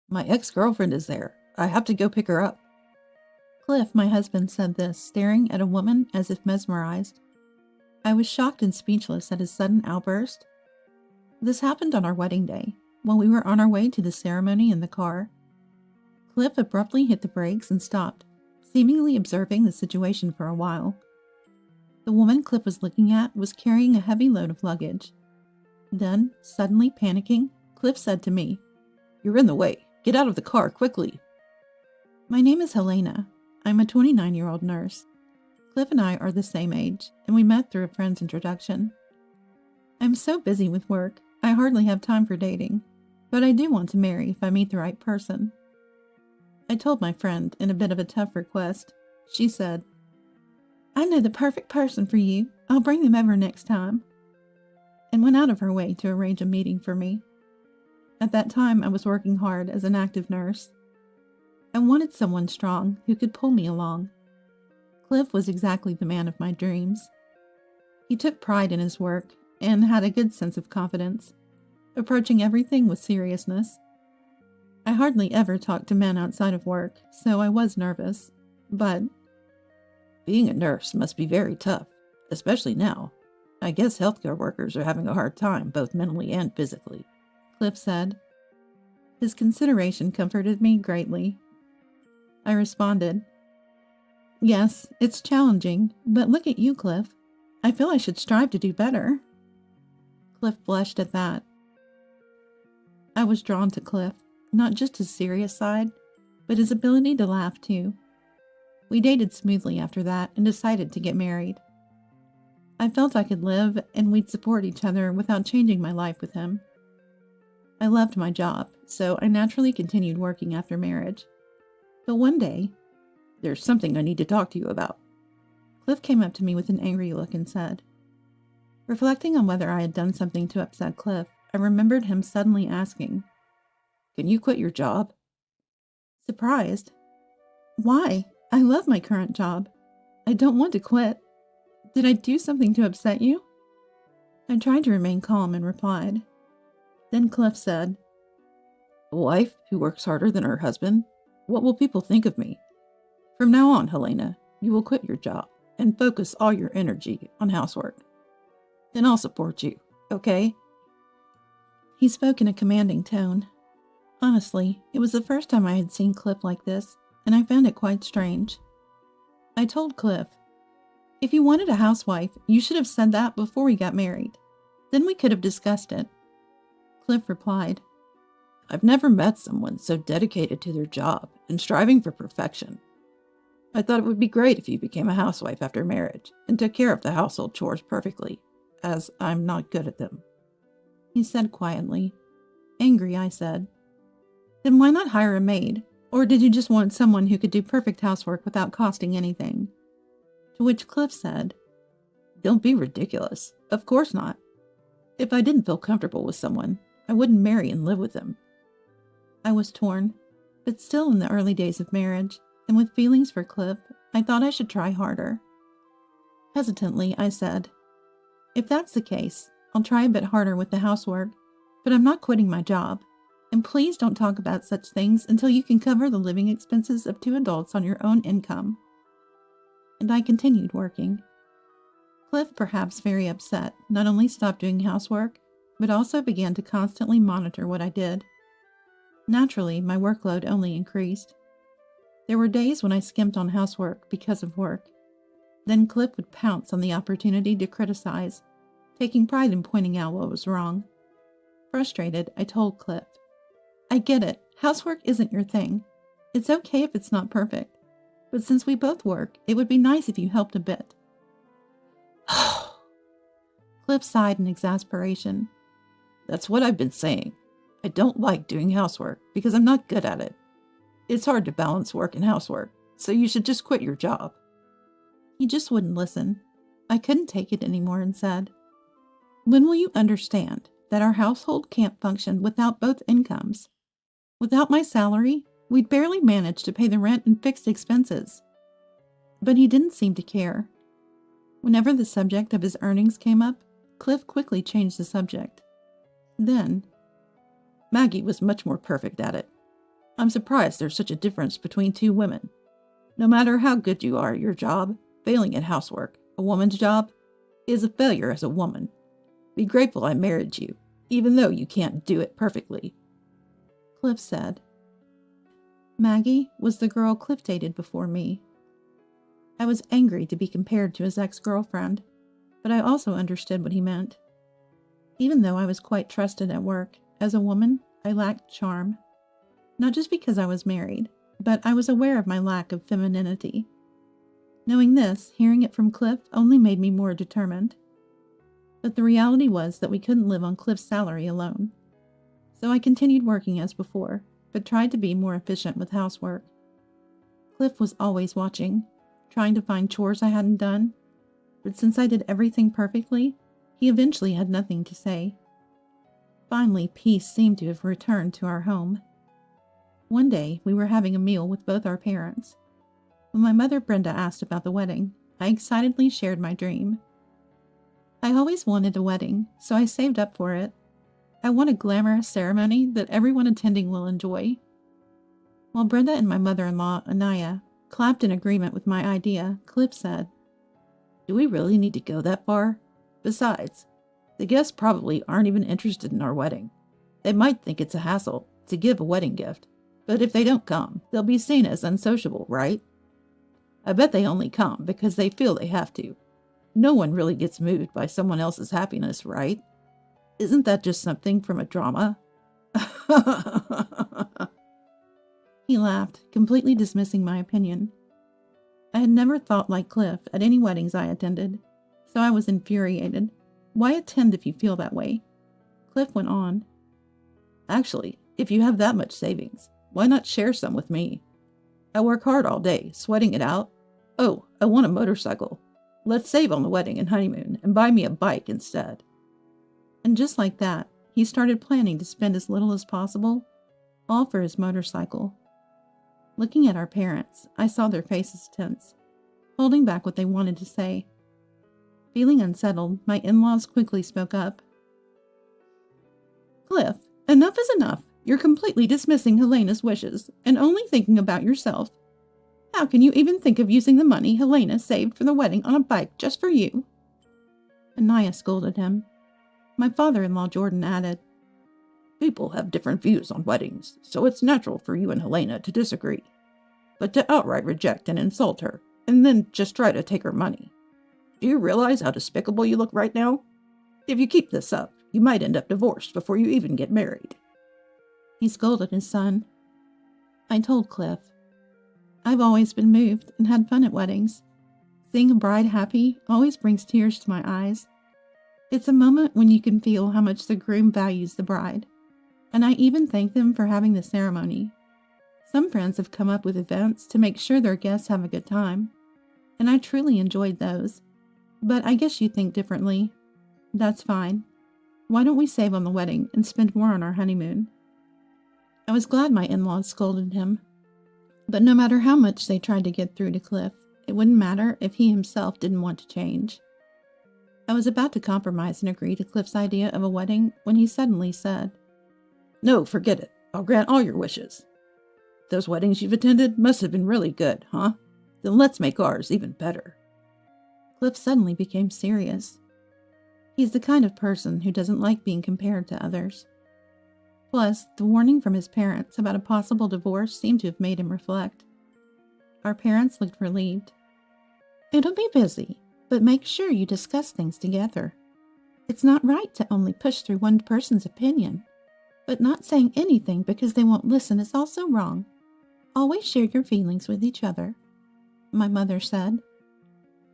My ex-girlfriend is there. I have to go pick her up. Cliff, my husband, said this, staring at a woman as if mesmerized. I was shocked and speechless at his sudden outburst. This happened on our wedding day, while we were on our way to the ceremony in the car. Cliff abruptly hit the brakes and stopped, seemingly observing the situation for a while. The woman Cliff was looking at was carrying a heavy load of luggage. Then, suddenly panicking, Cliff said to me, "You're in the way. Get out of the car, quickly." My name is Helena. I'm a 29-year-old nurse. Cliff and I are the same age, and we met through a friend's introduction. I'm so busy with work, I hardly have time for dating, but I do want to marry if I meet the right person. I told my friend in a bit of a tough request. She said, I know the perfect person for you. I'll bring them over next time, and went out of her way to arrange a meeting for me. At that time, I was working hard as an active nurse. I wanted someone strong who could pull me along. Cliff was exactly the man of my dreams. He took pride in his work and had a good sense of confidence, approaching everything with seriousness. I hardly ever talked to men outside of work, so I was nervous, but being a nurse must be very tough, especially now. I guess healthcare workers are having a hard time, both mentally and physically, Cliff said. His consideration comforted me greatly. I responded, Yes, it's challenging, but look at you, Cliff. I feel I should strive to do better. Cliff blushed at that. I was drawn to Cliff, not just his serious side, but his ability to laugh too. We dated smoothly after that and decided to get married. I felt I could live and we'd support each other without changing my life with him. I loved my job, so I naturally continued working after marriage. But one day, there's something I need to talk to you about. Cliff came up to me with an angry look and said, reflecting on whether I had done something to upset Cliff, I remembered him suddenly asking, Can you quit your job? Surprised. Why? I love my current job. I don't want to quit. Did I do something to upset you? I tried to remain calm and replied. Then Cliff said, A wife who works harder than her husband? What will people think of me? From now on, Helena, you will quit your job and focus all your energy on housework. Then I'll support you, okay? He spoke in a commanding tone. Honestly, it was the first time I had seen Cliff like this, and I found it quite strange. I told Cliff, if you wanted a housewife, you should have said that before we got married. Then we could have discussed it. Cliff replied, I've never met someone so dedicated to their job and striving for perfection. I thought it would be great if you became a housewife after marriage and took care of the household chores perfectly, as I'm not good at them. He said quietly. Angry, I said, Then why not hire a maid? Or did you just want someone who could do perfect housework without costing anything? To which Cliff said, Don't be ridiculous. Of course not. If I didn't feel comfortable with someone, I wouldn't marry and live with them. I was torn, but still in the early days of marriage, and with feelings for Cliff, I thought I should try harder. Hesitantly, I said, If that's the case, I'll try a bit harder with the housework, but I'm not quitting my job. And please don't talk about such things until you can cover the living expenses of 2 adults on your own income. And I continued working. Cliff, perhaps very upset, not only stopped doing housework, but also began to constantly monitor what I did. Naturally, my workload only increased. There were days when I skimped on housework because of work. Then Cliff would pounce on the opportunity to criticize, taking pride in pointing out what was wrong. Frustrated, I told Cliff, I get it, housework isn't your thing. It's okay if it's not perfect. But since we both work, it would be nice if you helped a bit. Cliff sighed in exasperation. That's what I've been saying. I don't like doing housework because I'm not good at it. It's hard to balance work and housework, so you should just quit your job. He just wouldn't listen. I couldn't take it anymore and said, When will you understand that our household can't function without both incomes? Without my salary, we'd barely manage to pay the rent and fixed expenses. But he didn't seem to care. Whenever the subject of his earnings came up, Cliff quickly changed the subject. Then, Maggie was much more perfect at it. I'm surprised there's such a difference between two women. No matter how good you are at your job, failing at housework, a woman's job, is a failure as a woman. Be grateful I married you, even though you can't do it perfectly," Cliff said. Maggie was the girl Cliff dated before me. I was angry to be compared to his ex-girlfriend, but I also understood what he meant. Even though I was quite trusted at work, as a woman, I lacked charm. Not just because I was married, but I was aware of my lack of femininity. Knowing this, hearing it from Cliff only made me more determined. But the reality was that we couldn't live on Cliff's salary alone. So I continued working as before, but tried to be more efficient with housework. Cliff was always watching, trying to find chores I hadn't done, but since I did everything perfectly, he eventually had nothing to say. Finally, peace seemed to have returned to our home. One day, we were having a meal with both our parents. When my mother Brenda asked about the wedding, I excitedly shared my dream. I always wanted a wedding, so I saved up for it. I want a glamorous ceremony that everyone attending will enjoy. While Brenda and my mother-in-law, Anaya, clapped in agreement with my idea, Cliff said, "Do we really need to go that far? Besides, the guests probably aren't even interested in our wedding. They might think it's a hassle to give a wedding gift, but if they don't come, they'll be seen as unsociable, right? I bet they only come because they feel they have to. No one really gets moved by someone else's happiness, right? Isn't that just something from a drama?" He laughed, completely dismissing my opinion. I had never thought like Cliff at any weddings I attended, so I was infuriated. Why attend if you feel that way? Cliff went on. "Actually, if you have that much savings, why not share some with me? I work hard all day, sweating it out. Oh, I want a motorcycle. Let's save on the wedding and honeymoon and buy me a bike instead." And just like that, he started planning to spend as little as possible, all for his motorcycle. Looking at our parents, I saw their faces tense, holding back what they wanted to say. Feeling unsettled, my in-laws quickly spoke up. "Cliff, enough is enough. You're completely dismissing Helena's wishes and only thinking about yourself. How can you even think of using the money Helena saved for the wedding on a bike just for you?" Anaya scolded him. My father-in-law Jordan added, "People have different views on weddings, so it's natural for you and Helena to disagree. But to outright reject and insult her, and then just try to take her money. Do you realize how despicable you look right now? If you keep this up, you might end up divorced before you even get married." He scolded his son. I told Cliff, "I've always been moved and had fun at weddings. Seeing a bride happy always brings tears to my eyes. It's a moment when you can feel how much the groom values the bride, and I even thank them for having the ceremony. Some friends have come up with events to make sure their guests have a good time, and I truly enjoyed those. But I guess you think differently. That's fine. Why don't we save on the wedding and spend more on our honeymoon?" I was glad my in-laws scolded him, but no matter how much they tried to get through to Cliff, it wouldn't matter if he himself didn't want to change. I was about to compromise and agree to Cliff's idea of a wedding when he suddenly said, "No, forget it. I'll grant all your wishes. Those weddings you've attended must have been really good, huh? Then let's make ours even better." Cliff suddenly became serious. He's the kind of person who doesn't like being compared to others. Plus, the warning from his parents about a possible divorce seemed to have made him reflect. Our parents looked relieved. "It'll be busy, but make sure you discuss things together. It's not right to only push through one person's opinion, but not saying anything because they won't listen is also wrong. Always share your feelings with each other," my mother said.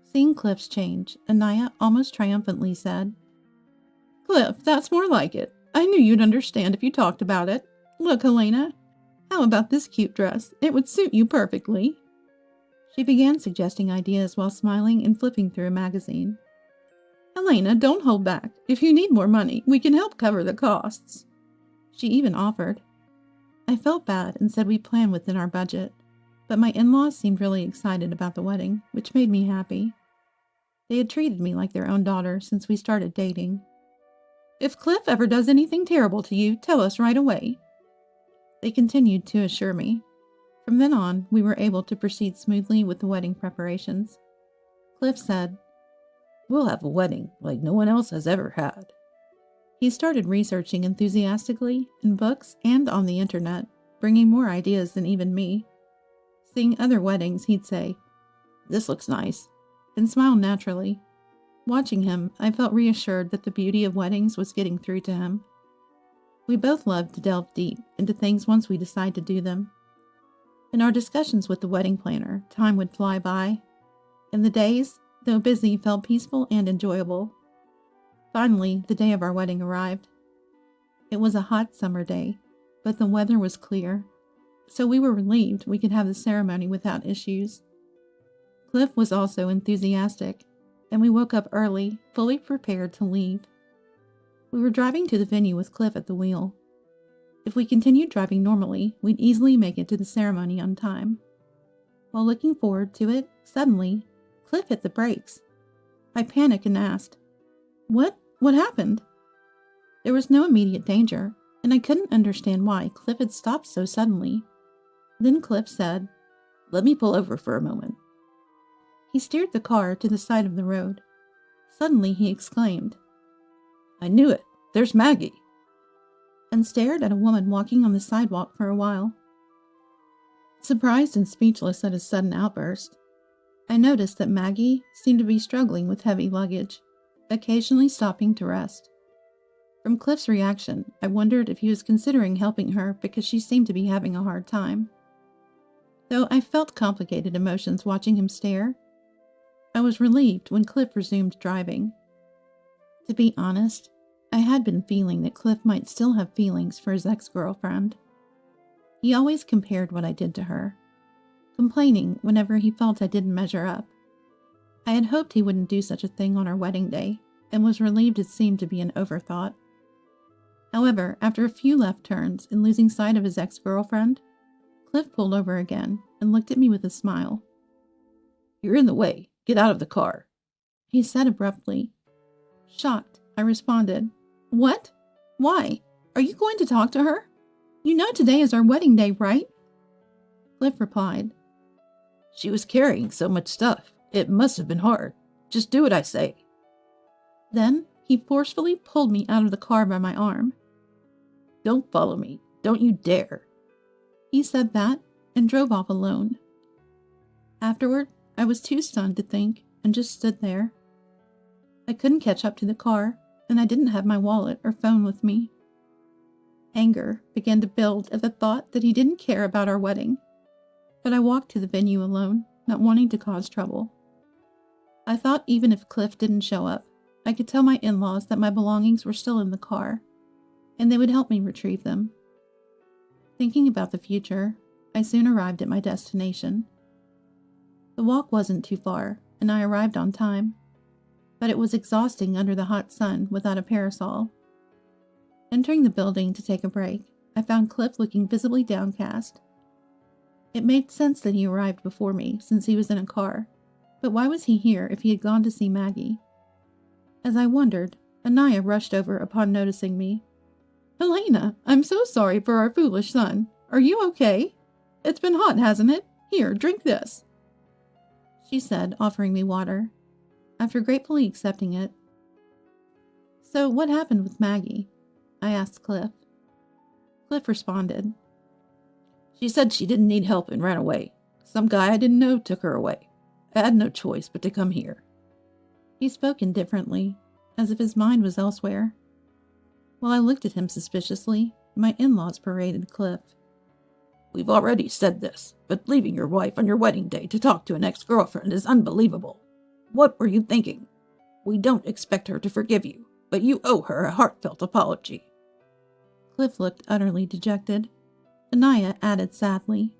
Seeing Cliff's change, Anaya almost triumphantly said, "Cliff, that's more like it. I knew you'd understand if you talked about it. Look, Helena, how about this cute dress? It would suit you perfectly." She began suggesting ideas while smiling and flipping through a magazine. "Helena, don't hold back. If you need more money, we can help cover the costs." She even offered. I felt bad and said we plan within our budget, but my in-laws seemed really excited about the wedding, which made me happy. They had treated me like their own daughter since we started dating. "If Cliff ever does anything terrible to you, tell us right away." They continued to assure me. From then on, we were able to proceed smoothly with the wedding preparations. Cliff said, "We'll have a wedding like no one else has ever had." he started researching enthusiastically in books and on the internet, bringing more ideas than even me. Seeing other weddings, he'd say, "This looks nice," and smile naturally. Watching him, I felt reassured that the beauty of weddings was getting through to him. We both loved to delve deep into things once we decide to do them. In our discussions with the wedding planner, time would fly by, and the days, though busy, felt peaceful and enjoyable. Finally, the day of our wedding arrived. It was a hot summer day, but the weather was clear, so we were relieved we could have the ceremony without issues. Cliff was also enthusiastic, and we woke up early, fully prepared to leave. We were driving to the venue with Cliff at the wheel. If we continued driving normally, we'd easily make it to the ceremony on time. While looking forward to it, suddenly, Cliff hit the brakes. I panicked and asked, What happened? There was no immediate danger, and I couldn't understand why Cliff had stopped so suddenly. Then Cliff said, "Let me pull over for a moment." He steered the car to the side of the road. Suddenly he exclaimed, "I knew it! There's Maggie!" and stared at a woman walking on the sidewalk for a while. Surprised and speechless at his sudden outburst, I noticed that Maggie seemed to be struggling with heavy luggage, occasionally stopping to rest. From Cliff's reaction, I wondered if he was considering helping her because she seemed to be having a hard time. Though I felt complicated emotions watching him stare, I was relieved when Cliff resumed driving. To be honest, I had been feeling that Cliff might still have feelings for his ex-girlfriend. He always compared what I did to her, complaining whenever he felt I didn't measure up. I had hoped he wouldn't do such a thing on our wedding day, and was relieved it seemed to be an overthought. However, after a few left turns and losing sight of his ex-girlfriend, Cliff pulled over again and looked at me with a smile. "You're in the way. Get out of the car," he said abruptly. Shocked, I responded, "What? Why? Are you going to talk to her? You know today is our wedding day, right?" Cliff replied, "She was carrying so much stuff. It must have been hard. Just do what I say." Then he forcefully pulled me out of the car by my arm. "Don't follow me. Don't you dare." He said that and drove off alone. Afterward, I was too stunned to think and just stood there. I couldn't catch up to the car, and I didn't have my wallet or phone with me. Anger began to build at the thought that he didn't care about our wedding, but I walked to the venue alone, not wanting to cause trouble. I thought even if Cliff didn't show up, I could tell my in-laws that my belongings were still in the car, and they would help me retrieve them. Thinking about the future, I soon arrived at my destination. The walk wasn't too far, and I arrived on time, but it was exhausting under the hot sun without a parasol. Entering the building to take a break, I found Cliff looking visibly downcast. It made sense that he arrived before me since he was in a car, but why was he here if he had gone to see Maggie? As I wondered, Anaya rushed over upon noticing me. "Elena, I'm so sorry for our foolish son. Are you okay? It's been hot, hasn't it? Here, drink this," she said, offering me water. After gratefully accepting it. "So what happened with Maggie?" I asked Cliff. Cliff responded, "She said she didn't need help and ran away. Some guy I didn't know took her away. I had no choice but to come here." He spoke indifferently, as if his mind was elsewhere. While I looked at him suspiciously, my in-laws paraded Cliff. "We've already said this, but leaving your wife on your wedding day to talk to an ex-girlfriend is unbelievable. What were you thinking? We don't expect her to forgive you, but you owe her a heartfelt apology." Cliff looked utterly dejected. Anaya added sadly,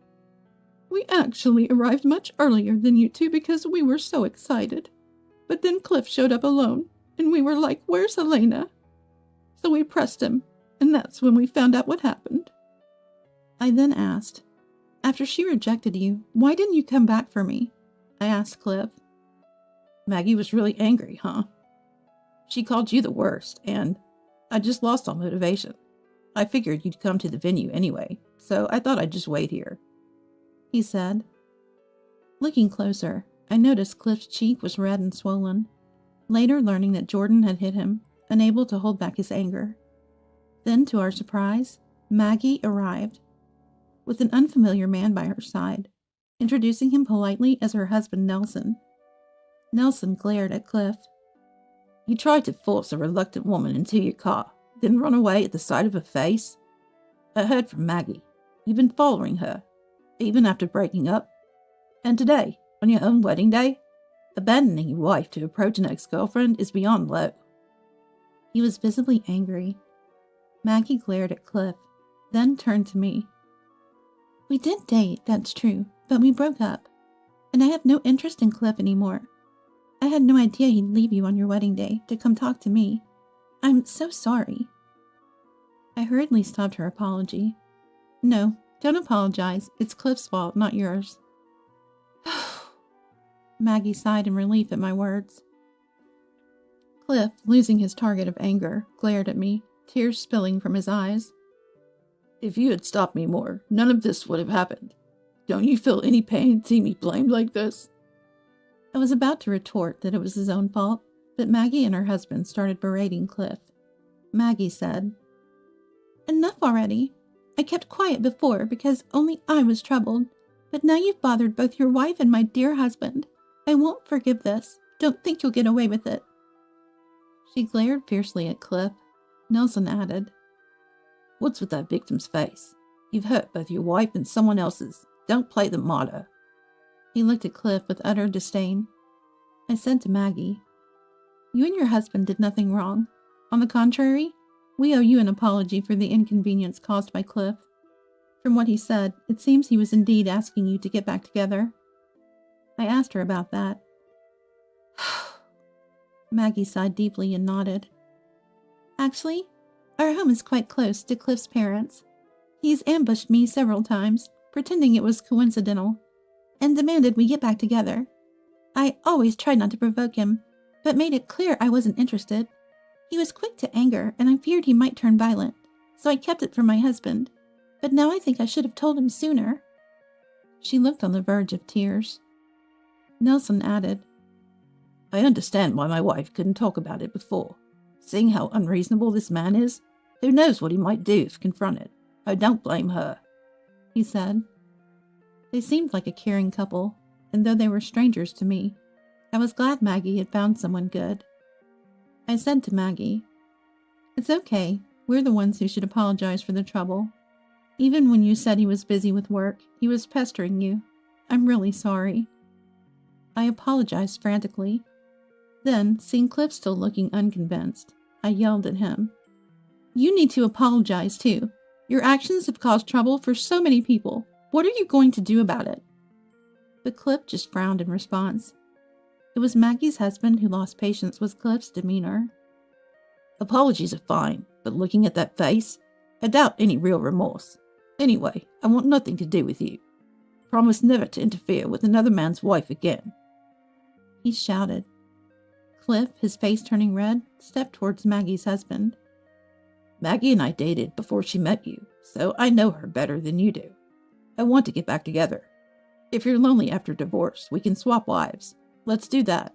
"We actually arrived much earlier than you two because we were so excited. But then Cliff showed up alone, and we were like, 'Where's Helena?' So we pressed him, and that's when we found out what happened." I then asked, "After she rejected you, why didn't you come back for me?" I asked Cliff. "Maggie was really angry, huh? She called you the worst, and I just lost all motivation. I figured you'd come to the venue anyway, so I thought I'd just wait here," he said. Looking closer, I noticed Cliff's cheek was red and swollen, later learning that Jordan had hit him, unable to hold back his anger. Then, to our surprise, Maggie arrived, with an unfamiliar man by her side, introducing him politely as her husband Nelson. Nelson glared at Cliff. "You tried to force a reluctant woman into your car, then run away at the sight of her face? I heard from Maggie. You've been following her, even after breaking up. And today, on your own wedding day, abandoning your wife to approach an ex-girlfriend is beyond low." He was visibly angry. Maggie glared at Cliff, then turned to me. "We did date, that's true, but we broke up, and I have no interest in Cliff anymore. I had no idea he'd leave you on your wedding day to come talk to me. I'm so sorry." I hurriedly stopped her apology. "No, don't apologize. It's Cliff's fault, not yours." Maggie sighed in relief at my words. Cliff, losing his target of anger, glared at me, tears spilling from his eyes. "If you had stopped me more, none of this would have happened. Don't you feel any pain seeing me blamed like this?" I was about to retort that it was his own fault, but Maggie and her husband started berating Cliff. Maggie said, "Enough already. I kept quiet before because only I was troubled, but now you've bothered both your wife and my dear husband. I won't forgive this. Don't think you'll get away with it." She glared fiercely at Cliff. Nelson added, "What's with that victim's face? You've hurt both your wife and someone else's. Don't play the martyr." He looked at Cliff with utter disdain. I said to Maggie, "You and your husband did nothing wrong. On the contrary, we owe you an apology for the inconvenience caused by Cliff. From what he said, it seems he was indeed asking you to get back together." I asked her about that. Maggie sighed deeply and nodded. "Actually, our home is quite close to Cliff's parents. He's ambushed me several times, pretending it was coincidental, and demanded we get back together. I always tried not to provoke him, but made it clear I wasn't interested. He was quick to anger, and I feared he might turn violent, so I kept it from my husband. But now I think I should have told him sooner." She looked on the verge of tears. Nelson added, "I understand why my wife couldn't talk about it before. Seeing how unreasonable this man is, who knows what he might do if confronted. I don't blame her," he said. They seemed like a caring couple, and though they were strangers to me, I was glad Maggie had found someone good. I said to Maggie, "It's okay. We're the ones who should apologize for the trouble. Even when you said he was busy with work, he was pestering you. I'm really sorry." I apologized frantically. Then, seeing Cliff still looking unconvinced, I yelled at him, "You need to apologize too. Your actions have caused trouble for so many people. What are you going to do about it?" But Cliff just frowned in response. It was Maggie's husband who lost patience with Cliff's demeanor. "Apologies are fine, but looking at that face, I doubt any real remorse. Anyway, I want nothing to do with you. Promise never to interfere with another man's wife again," he shouted. Cliff, his face turning red, stepped towards Maggie's husband. "Maggie and I dated before she met you, so I know her better than you do. I want to get back together. If you're lonely after divorce, we can swap wives. Let's do that.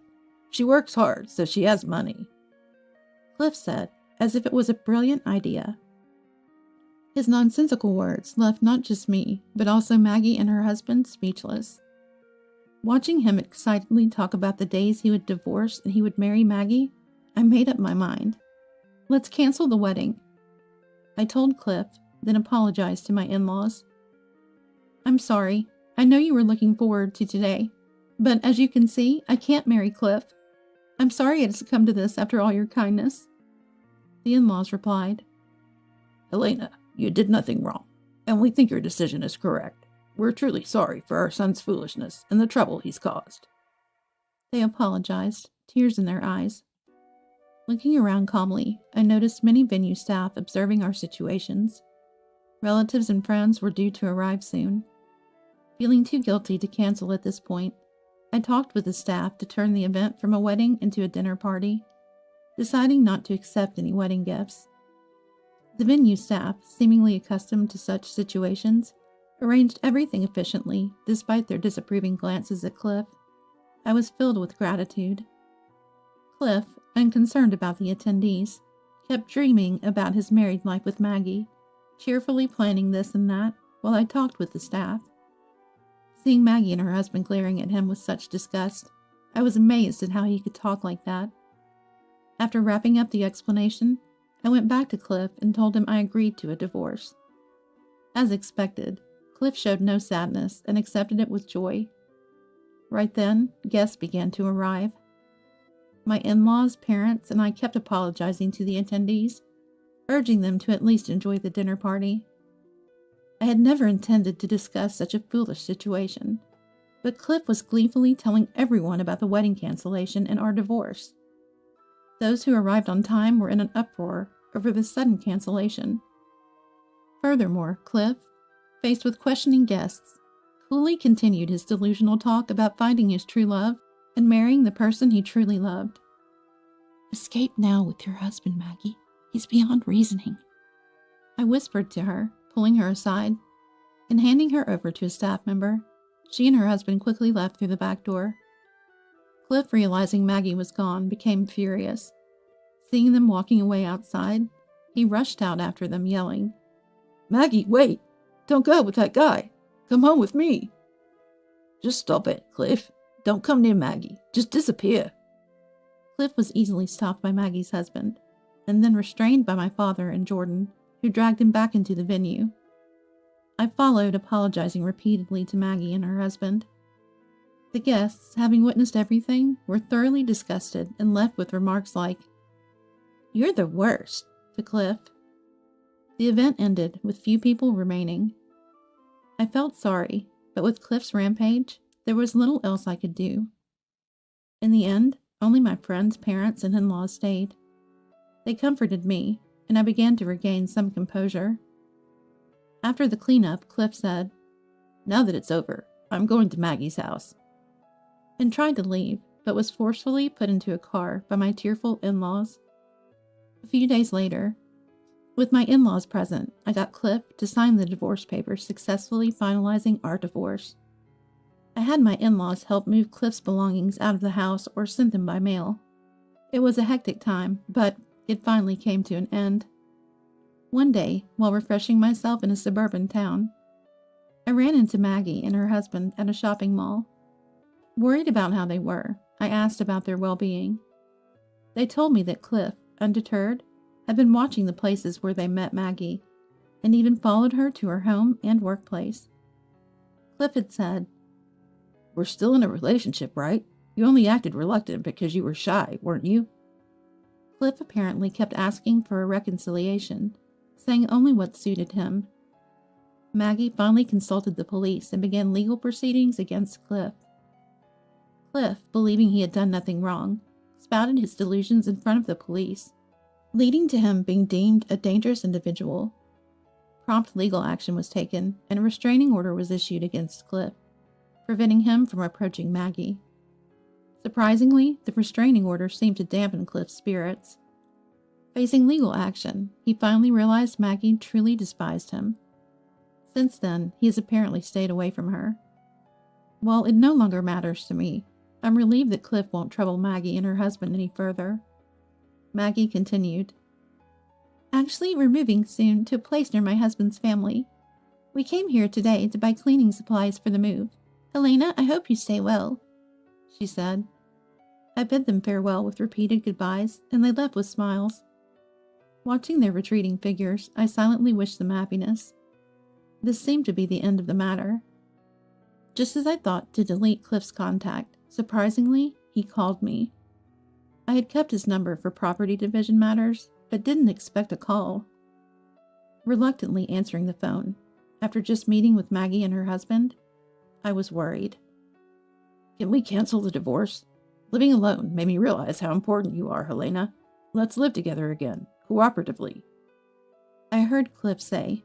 She works hard, so she has money," Cliff said, as if it was a brilliant idea. His nonsensical words left not just me, but also Maggie and her husband speechless. Watching him excitedly talk about the days he would divorce and he would marry Maggie, I made up my mind. Let's cancel the wedding. I told Cliff, then apologized to my in-laws. "I'm sorry. I know you were looking forward to today, but as you can see, I can't marry Cliff. I'm sorry it has come to this after all your kindness." The in-laws replied, "Elena, you did nothing wrong, and we think your decision is correct. We're truly sorry for our son's foolishness and the trouble he's caused." They apologized, tears in their eyes. Looking around calmly, I noticed many venue staff observing our situations. Relatives and friends were due to arrive soon. Feeling too guilty to cancel at this point, I talked with the staff to turn the event from a wedding into a dinner party, deciding not to accept any wedding gifts. The venue staff, seemingly accustomed to such situations, arranged everything efficiently despite their disapproving glances at Cliff. I was filled with gratitude. Cliff, unconcerned about the attendees, kept dreaming about his married life with Maggie, cheerfully planning this and that while I talked with the staff. Seeing Maggie and her husband glaring at him with such disgust, I was amazed at how he could talk like that. After wrapping up the explanation, I went back to Cliff and told him I agreed to a divorce. As expected, Cliff showed no sadness and accepted it with joy. Right then, guests began to arrive. My in-laws, parents, and I kept apologizing to the attendees, urging them to at least enjoy the dinner party. I had never intended to discuss such a foolish situation, but Cliff was gleefully telling everyone about the wedding cancellation and our divorce. Those who arrived on time were in an uproar over the sudden cancellation. Furthermore, Cliff, faced with questioning guests, coolly continued his delusional talk about finding his true love and marrying the person he truly loved. "Escape now with your husband, Maggie. He's beyond reasoning," I whispered to her, pulling her aside, and handing her over to a staff member. She and her husband quickly left through the back door. Cliff, realizing Maggie was gone, became furious. Seeing them walking away outside, he rushed out after them, yelling, "Maggie, wait! Don't go with that guy! Come home with me!" "Just stop it, Cliff. Don't come near Maggie. Just disappear." Cliff was easily stopped by Maggie's husband, and then restrained by my father and Jordan, who dragged him back into the venue. I followed, apologizing repeatedly to Maggie and her husband. The guests, having witnessed everything, were thoroughly disgusted and left with remarks like, "You're the worst," to Cliff. The event ended with few people remaining. I felt sorry, but with Cliff's rampage, there was little else I could do. In the end, only my friends, parents, and in-laws stayed. They comforted me, and I began to regain some composure. After the cleanup, Cliff said, "Now that it's over, I'm going to Maggie's house," and tried to leave, but was forcefully put into a car by my tearful in-laws. A few days later, with my in-laws present, I got Cliff to sign the divorce papers, successfully finalizing our divorce. I had my in-laws help move Cliff's belongings out of the house or send them by mail. It was a hectic time, but it finally came to an end. One day, while refreshing myself in a suburban town, I ran into Maggie and her husband at a shopping mall. Worried about how they were, I asked about their well-being. They told me that Cliff, undeterred, had been watching the places where they met Maggie, and even followed her to her home and workplace. Cliff had said, "We're still in a relationship, right? You only acted reluctant because you were shy, weren't you?" Cliff apparently kept asking for a reconciliation, saying only what suited him. Maggie finally consulted the police and began legal proceedings against Cliff. Cliff, believing he had done nothing wrong, spouted his delusions in front of the police, leading to him being deemed a dangerous individual. Prompt legal action was taken, and a restraining order was issued against Cliff, preventing him from approaching Maggie. Surprisingly, the restraining order seemed to dampen Cliff's spirits. Facing legal action, he finally realized Maggie truly despised him. Since then, he has apparently stayed away from her. While it no longer matters to me, I'm relieved that Cliff won't trouble Maggie and her husband any further. Maggie continued, "Actually, we're moving soon to a place near my husband's family. We came here today to buy cleaning supplies for the move. Helena, I hope you stay well," she said. I bid them farewell with repeated goodbyes, and they left with smiles. Watching their retreating figures, I silently wished them happiness. This seemed to be the end of the matter. Just as I thought to delete Cliff's contact, surprisingly, he called me. I had kept his number for property division matters, but didn't expect a call. Reluctantly answering the phone, after just meeting with Maggie and her husband, I was worried. "Can we cancel the divorce? Living alone made me realize how important you are, Helena. Let's live together again, cooperatively," I heard Cliff say.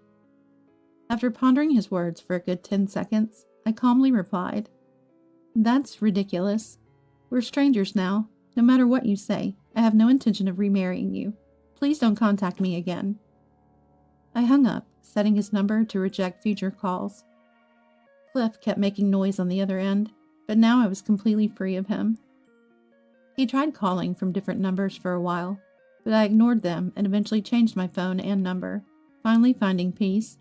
After pondering his words for a good 10 seconds, I calmly replied, "That's ridiculous. We're strangers now. No matter what you say, I have no intention of remarrying you. Please don't contact me again." I hung up, setting his number to reject future calls. Cliff kept making noise on the other end, but now I was completely free of him. He tried calling from different numbers for a while, but I ignored them and eventually changed my phone and number, finally finding peace.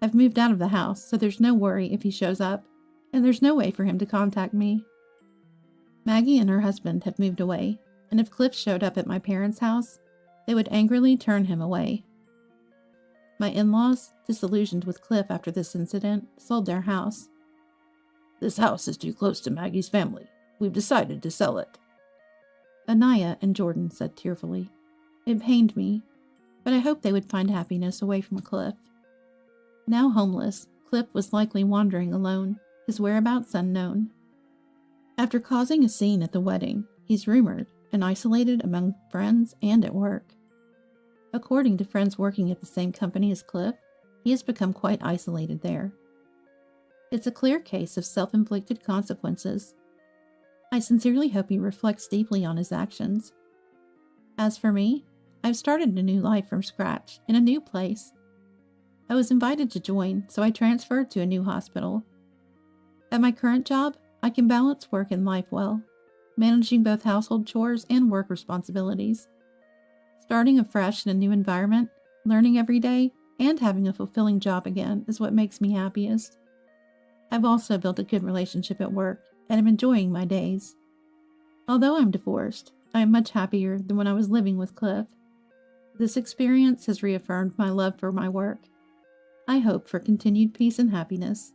I've moved out of the house, so there's no worry if he shows up, and there's no way for him to contact me. Maggie and her husband have moved away, and if Cliff showed up at my parents' house, they would angrily turn him away. My in-laws, disillusioned with Cliff after this incident, sold their house. This house is too close to Maggie's family. We've decided to sell it. Anaya and Jordan said tearfully. It pained me, but I hoped they would find happiness away from Cliff. Now homeless, Cliff was likely wandering alone, his whereabouts unknown. After causing a scene at the wedding, he's rumored and isolated among friends and at work. According to friends working at the same company as Cliff, he has become quite isolated there. It's a clear case of self-inflicted consequences. I sincerely hope he reflects deeply on his actions. As for me, I've started a new life from scratch in a new place. I was invited to join, so I transferred to a new hospital. At my current job, I can balance work and life well, managing both household chores and work responsibilities. Starting afresh in a new environment, learning every day, and having a fulfilling job again is what makes me happiest. I've also built a good relationship at work, and I'm enjoying my days. Although I'm divorced, I am much happier than when I was living with Cliff. This experience has reaffirmed my love for my work. I hope for continued peace and happiness